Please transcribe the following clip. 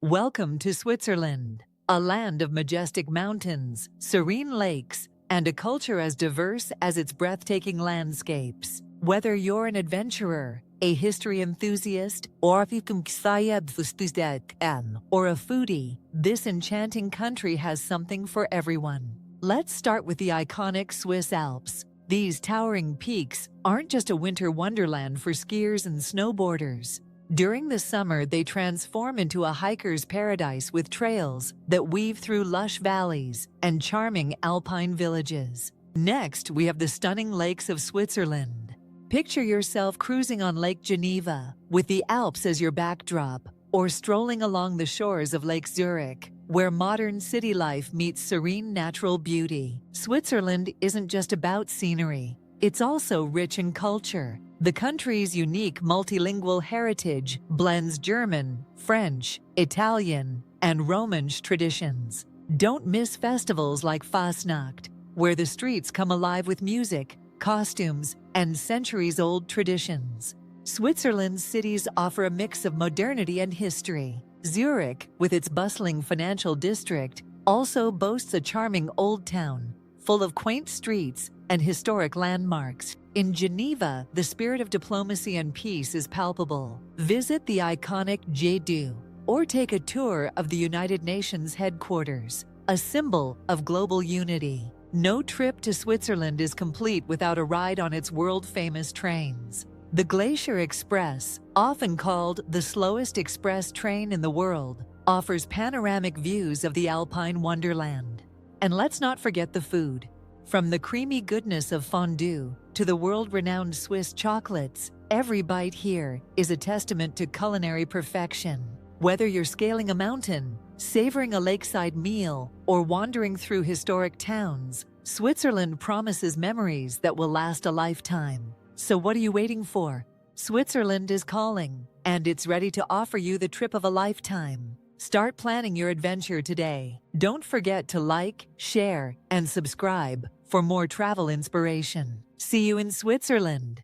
Welcome to Switzerland, a land of majestic mountains, serene lakes, and a culture as diverse as its breathtaking landscapes. Whether you're an adventurer, a history enthusiast, or a foodie, this enchanting country has something for everyone. Let's start with the iconic Swiss Alps. These towering peaks aren't just a winter wonderland for skiers and snowboarders. During the summer, they transform into a hiker's paradise with trails that weave through lush valleys and charming alpine villages. Next, we have the stunning lakes of Switzerland. Picture yourself cruising on Lake Geneva with the Alps as your backdrop, or strolling along the shores of Lake Zurich, where modern city life meets serene natural beauty. Switzerland isn't just about scenery. It's also rich in culture. The country's unique multilingual heritage blends German, French, Italian, and Romansh traditions. Don't miss festivals like Fastnacht, where the streets come alive with music, costumes, and centuries-old traditions. Switzerland's cities offer a mix of modernity and history. Zurich, with its bustling financial district, also boasts a charming old town, full of quaint streets and historic landmarks. In Geneva, the spirit of diplomacy and peace is palpable. Visit the iconic J2 or take a tour of the United Nations headquarters, a symbol of global unity. No trip to Switzerland is complete without a ride on its world-famous trains. The Glacier Express, often called the slowest express train in the world, offers panoramic views of the Alpine wonderland. And let's not forget the food. From the creamy goodness of fondue to the world-renowned Swiss chocolates, every bite here is a testament to culinary perfection. Whether you're scaling a mountain, savoring a lakeside meal, or wandering through historic towns, Switzerland promises memories that will last a lifetime. So what are you waiting for? Switzerland is calling, and it's ready to offer you the trip of a lifetime. Start planning your adventure today. Don't forget to like, share, and subscribe for more travel inspiration. See you in Switzerland!